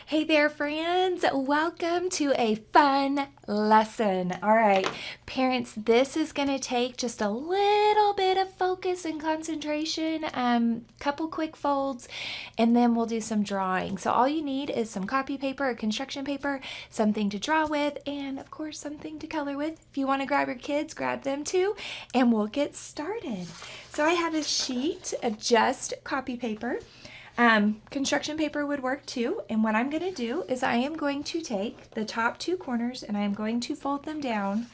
Hey there, friends. Welcome to a fun lesson. All right, parents, this is going to take just a little bit of focus and concentration, couple quick folds, and then we'll do some drawing. So all you need is some copy paper or construction paper, something to draw with, and of course, something to color with. If you want to grab your kids, grab them too, and we'll get started. So I have a sheet of just copy paper. Construction paper would work too, and what I'm going to do is I am going to take the top two corners and I am going to fold them down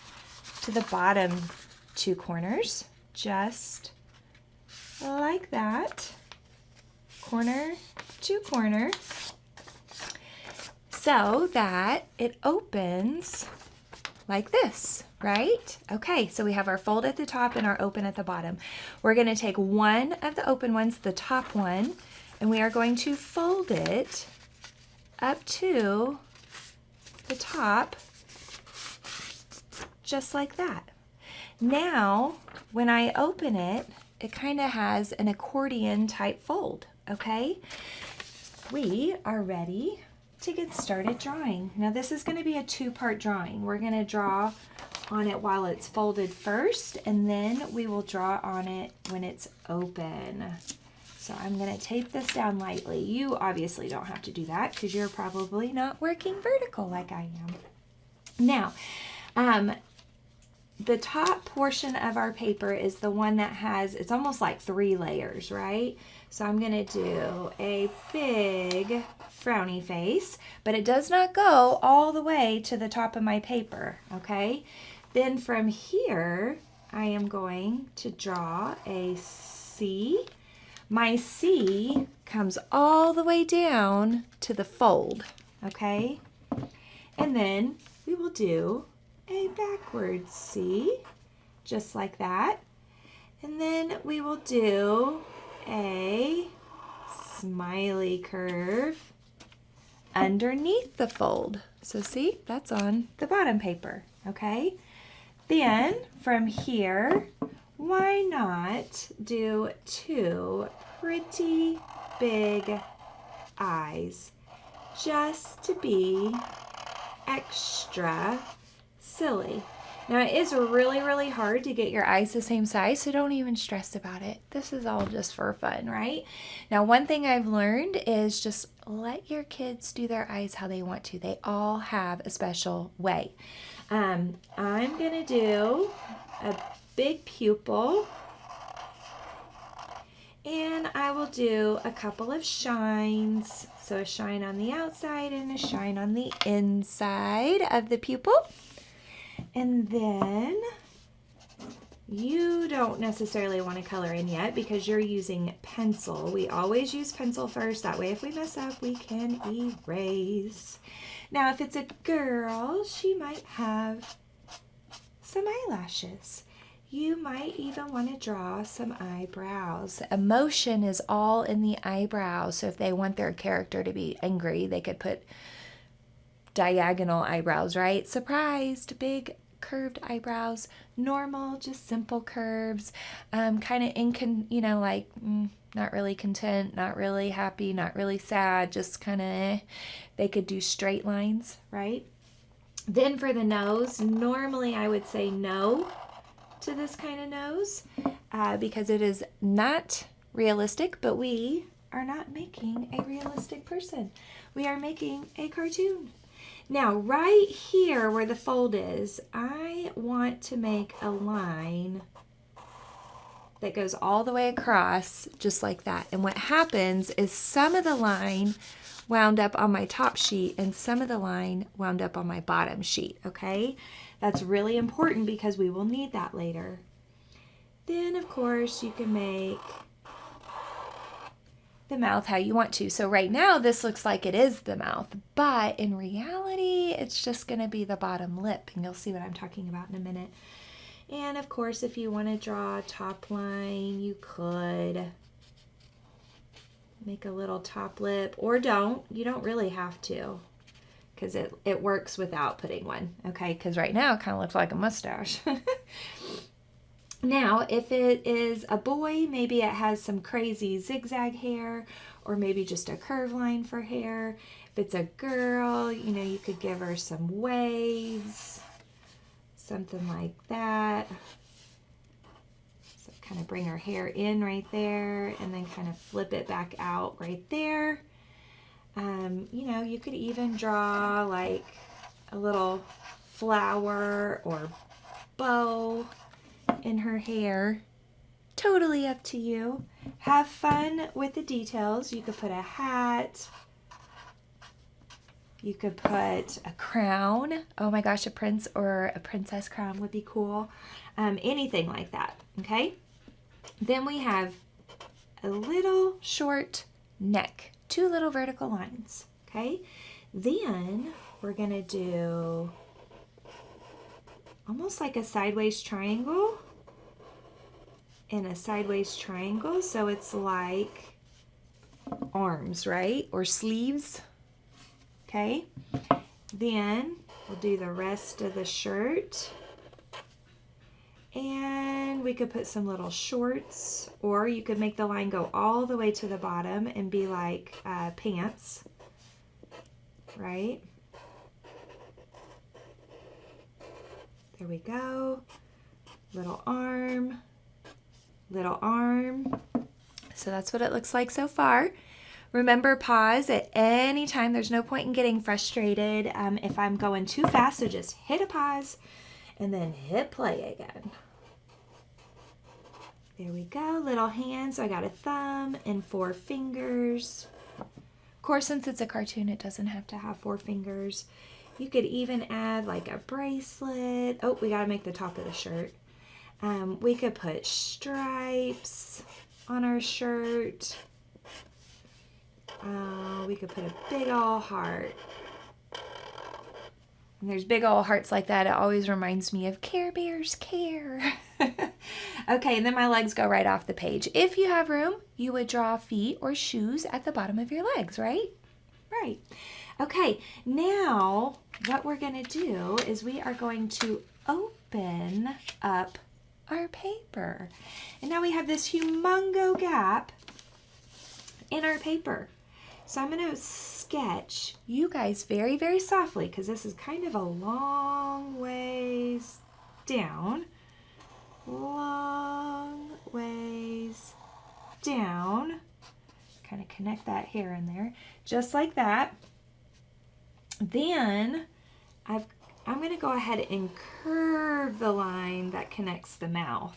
to the bottom two corners, just like that, corner to corner, so that it opens like this, right? Okay, so we have our fold at the top and our open at the bottom. We're going to take one of the open ones, the top one, and we are going to fold it up to the top, just like that. Now, when I open it, it kind of has an accordion type fold, okay? We are ready to get started drawing. Now, this is going to be a two-part drawing. We're going to draw on it while it's folded first, and then we will draw on it when it's open. So I'm going to tape this down lightly. You obviously don't have to do that because you're probably not working vertical like I am. Now, the top portion of our paper is the one that has, it's almost like 3 layers, right? So I'm going to do a big frowny face, but it does not go all the way to the top of my paper, okay? Then from here, I am going to draw a C. My C comes all the way down to the fold, okay? And then we will do a backward C, just like that. And then we will do a smiley curve underneath the fold. So see, that's on the bottom paper, okay? Then from here, why not do 2 pretty big eyes just to be extra silly. Now, it is really, really hard to get your eyes the same size, so don't even stress about it. This is all just for fun, right? Now, one thing I've learned is just let your kids do their eyes how they want to. They all have a special way. I'm going to do a big pupil, and I will do a couple of shines. So a shine on the outside and a shine on the inside of the pupil. And then you don't necessarily want to color in yet because you're using pencil. We always use pencil first. That way if we mess up, we can erase. Now, if it's a girl, she might have some eyelashes. You might even want to draw some eyebrows. Emotion is all in the eyebrows. So if they want their character to be angry, they could put diagonal eyebrows, right? Surprised, big curved eyebrows. Normal, just simple curves. Kind of not really content, not really happy, not really sad, just kind of, they could do straight lines, right? Then for the nose, normally I would say no to this kind of nose because it is not realistic, but we are not making a realistic person. We are making a cartoon. Now, right here where the fold is, I want to make a line that goes all the way across, just like that. And what happens is some of the line wound up on my top sheet and some of the line wound up on my bottom sheet, okay? That's really important because we will need that later. Then, of course, you can make the mouth how you want to. So right now, this looks like it is the mouth, but in reality, it's just going to be the bottom lip, and you'll see what I'm talking about in a minute. And, of course, if you want to draw a top line, you could make a little top lip, or don't. You don't really have to, because it works without putting one, okay? Because right now it kind of looks like a mustache. Now, if it is a boy, maybe it has some crazy zigzag hair, or maybe just a curve line for hair. If it's a girl, you know, you could give her some waves, something like that. So kind of bring her hair in right there and then kind of flip it back out right there. You know, you could even draw like a little flower or bow in her hair. Totally up to you. Have fun with the details. You could put a hat. You could put a crown. Oh my gosh, a prince or a princess crown would be cool. Anything like that, okay? Then we have a little short neck, 2 little vertical lines, okay? Then we're gonna do almost like a sideways triangle and a sideways triangle. So it's like arms, right? Or sleeves, okay? Then we'll do the rest of the shirt. And we could put some little shorts, or you could make the line go all the way to the bottom and be like pants, right? There we go. Little arm, little arm. So that's what it looks like so far. Remember, pause at any time. There's no point in getting frustrated if I'm going too fast, so just hit a pause and then hit play again. There we go, little hands. So I got a thumb and 4 fingers. Of course, since it's a cartoon, it doesn't have to have 4 fingers. You could even add like a bracelet. Oh, we gotta make the top of the shirt. We could put stripes on our shirt. We could put a big old heart. And there's big old hearts like that. It always reminds me of Care Bears Care. Okay, and then my legs go right off the page. If you have room, you would draw feet or shoes at the bottom of your legs, right? Right. Okay, now what we're going to do is we are going to open up our paper. And now we have this humongo gap in our paper. So I'm going to sketch you guys very, very softly, because this is kind of a long ways down. Long ways down. Kind of connect that hair in there, just like that. Then I'm going to go ahead and curve the line that connects the mouth.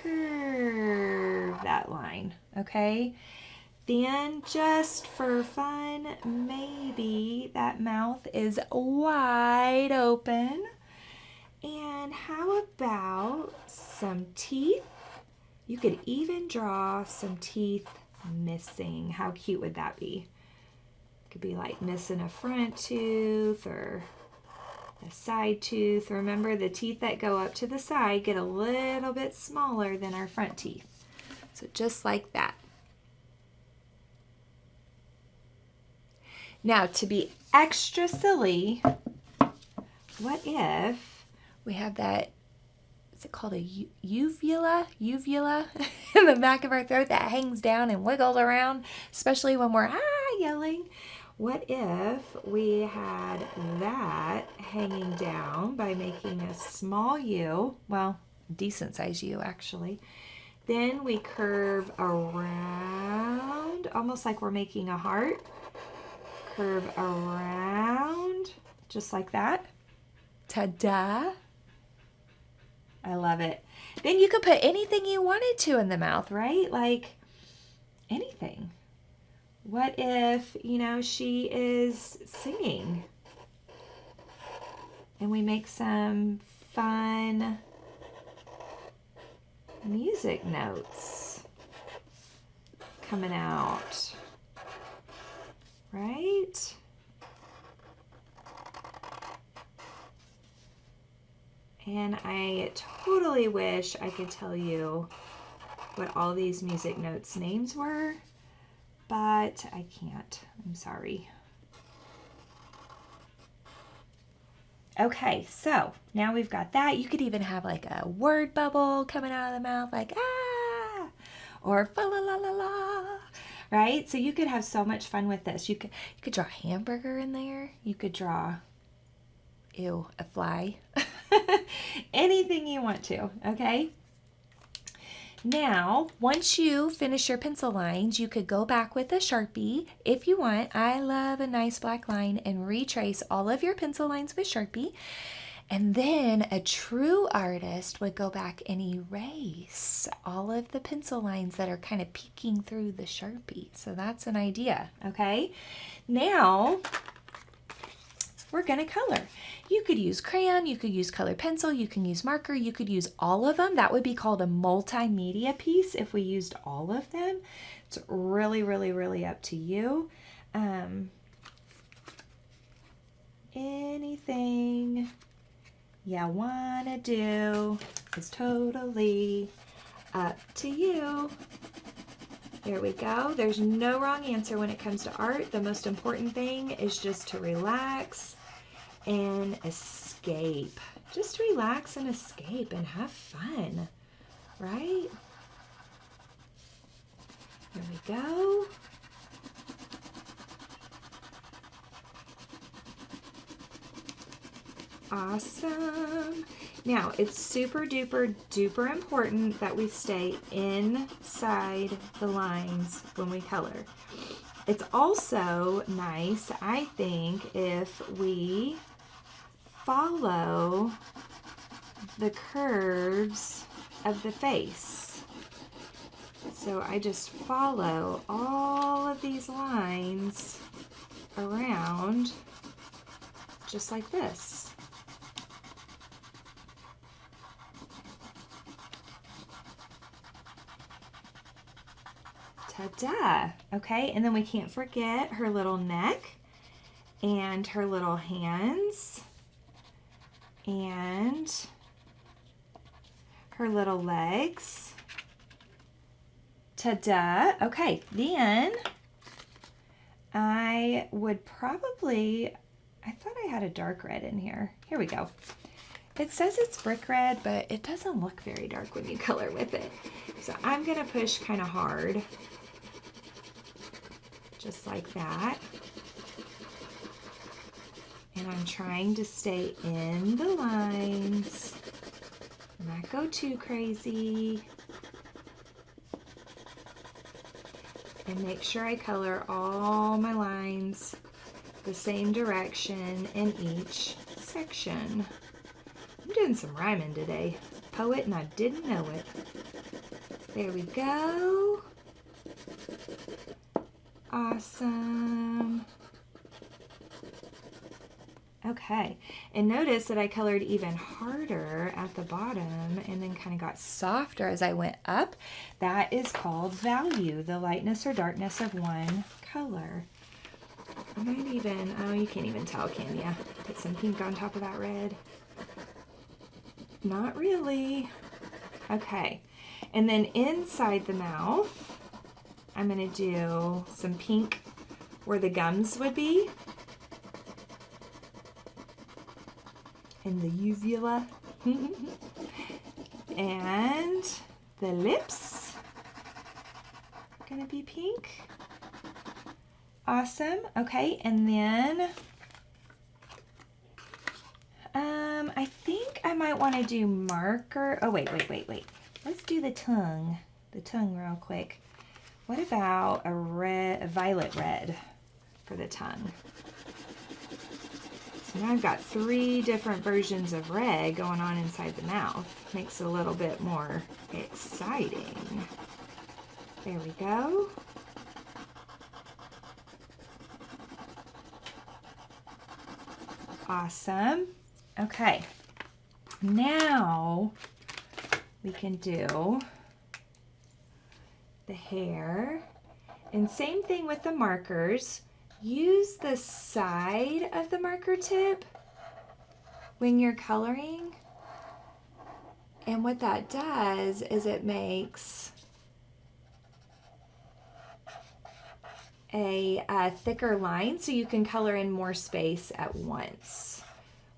Curve that line, okay? Then, just for fun, maybe that mouth is wide open. And how about some teeth? You could even draw some teeth missing. How cute would that be? Could be like missing a front tooth or a side tooth. Remember, the teeth that go up to the side get a little bit smaller than our front teeth. So just like that. Now, to be extra silly, what if we have that, is it called a uvula in the back of our throat that hangs down and wiggles around, especially when we're yelling? What if we had that hanging down by making a small U, well, decent size U actually. Then we curve around, almost like we're making a heart. Curve around, just like that. Ta-da! I love it. Then you could put anything you wanted to in the mouth, right? Like anything. What if, you know, she is singing and we make some fun music notes coming out, right? And I totally wish I could tell you what all these music notes names were, but I can't. I'm sorry. Okay, so now we've got that. You could even have like a word bubble coming out of the mouth, like ah, or fa la la la la, right? So you could have so much fun with this. You could draw a hamburger in there. You could draw, ew, a fly. Anything you want to, okay? Now, once you finish your pencil lines, you could go back with a Sharpie if you want. I love a nice black line, and retrace all of your pencil lines with Sharpie. And then a true artist would go back and erase all of the pencil lines that are kind of peeking through the Sharpie. So that's an idea, okay? Now, we're gonna color. You could use crayon, you could use colored pencil, you can use marker, you could use all of them. That would be called a multimedia piece if we used all of them. It's really, really, really up to you. Anything you wanna do is totally up to you. There we go. There's no wrong answer when it comes to art. The most important thing is just to relax and escape. Just relax and escape and have fun, right? There we go. Awesome. Now, it's super duper duper important that we stay inside the lines when we color. It's also nice, I think, if we follow the curves of the face. So I just follow all of these lines around just like this. Ta-da! Okay, and then we can't forget her little neck and her little hands and her little legs. Ta-da! Okay, then I would probably, I thought I had a dark red in here. Here we go. It says it's brick red, but it doesn't look very dark when you color with it. So I'm gonna push kind of hard. Just like that. And I'm trying to stay in the lines, not go too crazy, and make sure I color all my lines the same direction in each section. I'm doing some rhyming today. Poet and I didn't know it. There we go. Awesome. Okay, and notice that I colored even harder at the bottom and then kind of got softer as I went up. That is called value, the lightness or darkness of one color. I might even, oh, you can't even tell, can you? Put some pink on top of that red. Not really. Okay, and then inside the mouth, I'm going to do some pink where the gums would be. And the uvula. And the lips. Going to be pink. Awesome. Okay, and then I think I might want to do marker. Oh, wait. Let's do the tongue. The tongue real quick. What about a violet red for the tongue? So now I've got 3 different versions of red going on inside the mouth. Makes it a little bit more exciting. There we go. Awesome. Okay. Now we can do the hair, and same thing with the markers. Use the side of the marker tip when you're coloring, and what that does is it makes a thicker line so you can color in more space at once,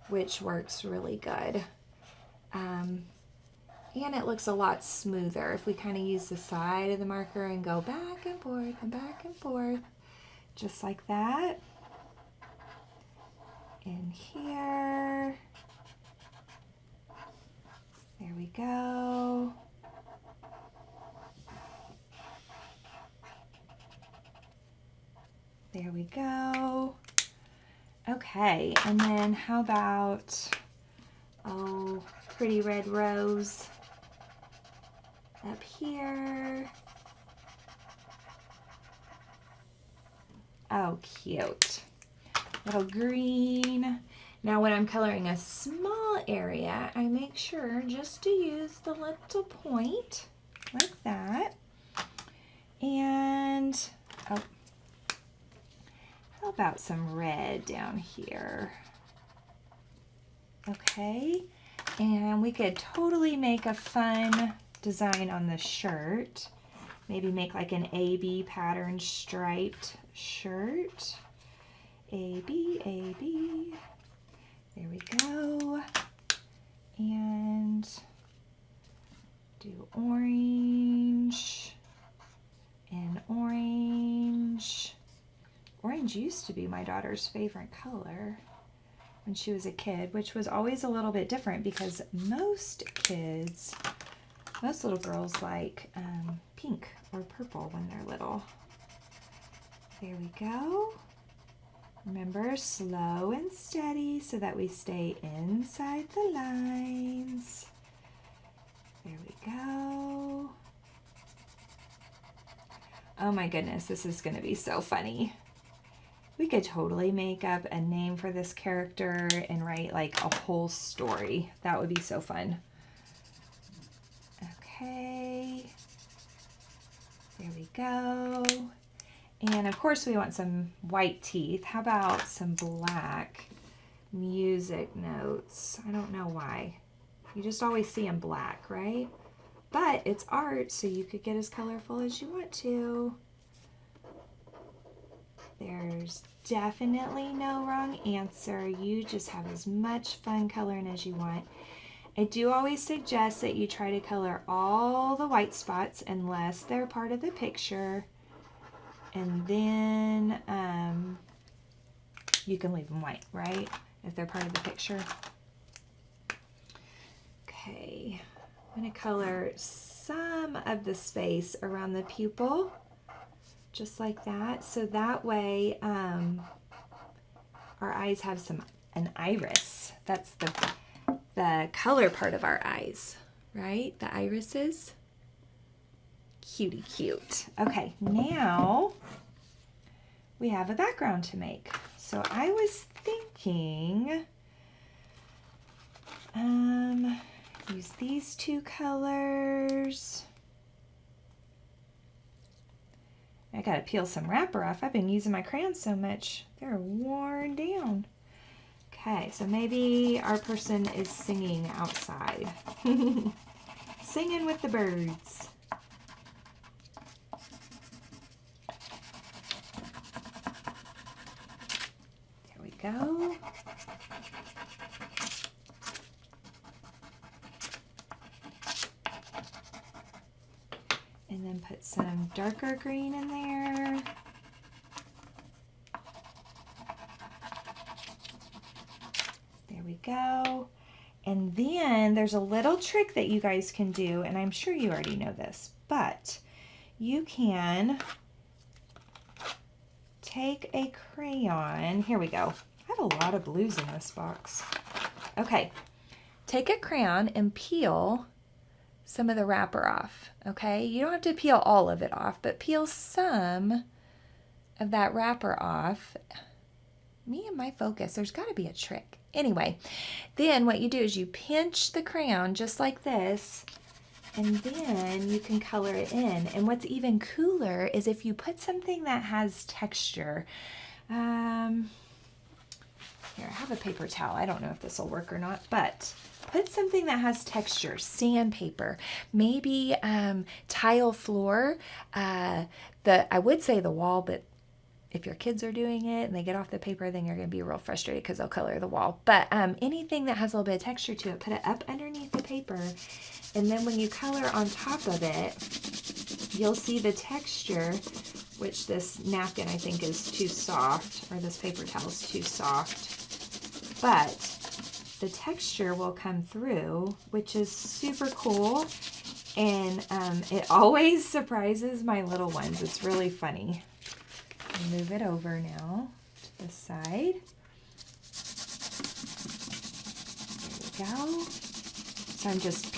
which works really good. And it looks a lot smoother if we kind of use the side of the marker and go back and forth and back and forth, just like that. In here. There we go. There we go. Okay, and then how about, oh, pretty red rose up here. Oh, cute. Little green. Now when I'm coloring a small area, I make sure just to use the little point like that. And, oh, how about some red down here? Okay, and we could totally make a fun design on the shirt. Maybe make like an AB pattern striped shirt. AB, AB. There we go. And do orange and orange. Orange used to be my daughter's favorite color when she was a kid, which was always a little bit different because most kids, most little girls like pink or purple when they're little. There we go. Remember, slow and steady so that we stay inside the lines. There we go. Oh my goodness, this is going to be so funny. We could totally make up a name for this character and write like a whole story. That would be so fun. Okay. There we go. And of course we want some white teeth. How about some black music notes? I don't know why. You just always see them black, right? But it's art, so you could get as colorful as you want to. There's definitely no wrong answer. You just have as much fun coloring as you want. I do always suggest that you try to color all the white spots unless they're part of the picture. And then you can leave them white, right? If they're part of the picture. Okay, I'm going to color some of the space around the pupil, just like that. So that way our eyes have an iris. That's the color part of our eyes, right? The irises. Cutie cute. Okay, now we have a background to make. So I was thinking, use these two colors. I gotta peel some wrapper off. I've been using my crayons so much, they're worn down. Okay, so maybe our person is singing outside. Singing with the birds. There we go. And then put some darker green in there. There we go. And then there's a little trick that you guys can do, and I'm sure you already know this, but you can take a crayon. Here we go. I have a lot of blues in this box. Okay, take a crayon and peel some of the wrapper off, okay? You don't have to peel all of it off, but peel some of that wrapper off. Me and my focus, there's got to be a trick. Anyway, then what you do is you pinch the crayon just like this, and then you can color it in. And what's even cooler is if you put something that has texture. Here, I have a paper towel. I don't know if this will work or not, but put something that has texture, sandpaper, maybe tile floor. I would say the wall, but if your kids are doing it and they get off the paper, then you're going to be real frustrated because they'll color the wall. But anything that has a little bit of texture to it, put it up underneath the paper. And then when you color on top of it, you'll see the texture, which this napkin I think is too soft, or this paper towel is too soft. But the texture will come through, which is super cool. And it always surprises my little ones. It's really funny. Move it over now to the side. There we go. So I'm just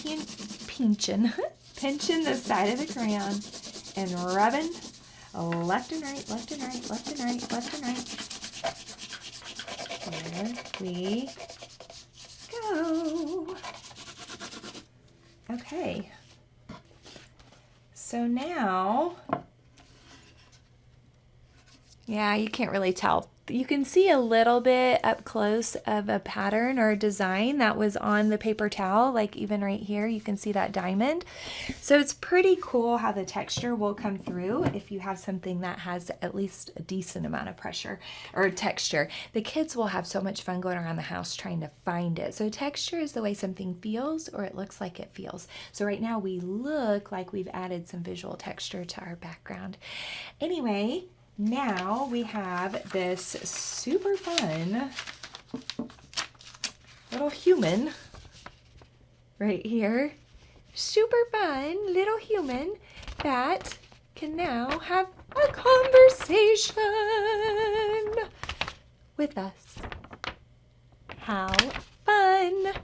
pinching the side of the crayon and rubbing left and right, left and right, left and right, left and right. There we go. Okay. So now, yeah, you can't really tell. You can see a little bit up close of a pattern or a design that was on the paper towel, like even right here, you can see that diamond. So it's pretty cool how the texture will come through if you have something that has at least a decent amount of pressure or texture. The kids will have so much fun going around the house trying to find it. So texture is the way something feels or it looks like it feels. So right now we look like we've added some visual texture to our background. Anyway, now we have this super fun little human right here. Super fun little human that can now have a conversation with us. How fun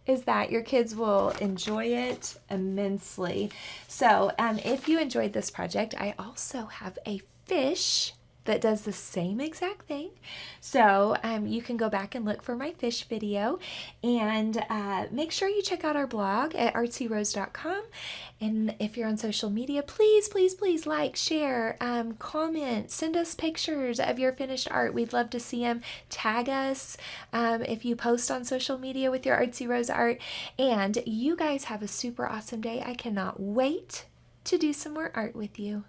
is that? Your kids will enjoy it immensely. So if you enjoyed this project, I also have a fish that does the same exact thing. So you can go back and look for my fish video, and make sure you check out our blog at artsyrose.com. And if you're on social media, please, please, please like, share, comment, send us pictures of your finished art. We'd love to see them. Tag us if you post on social media with your Artsy Rose art. And you guys have a super awesome day. I cannot wait to do some more art with you.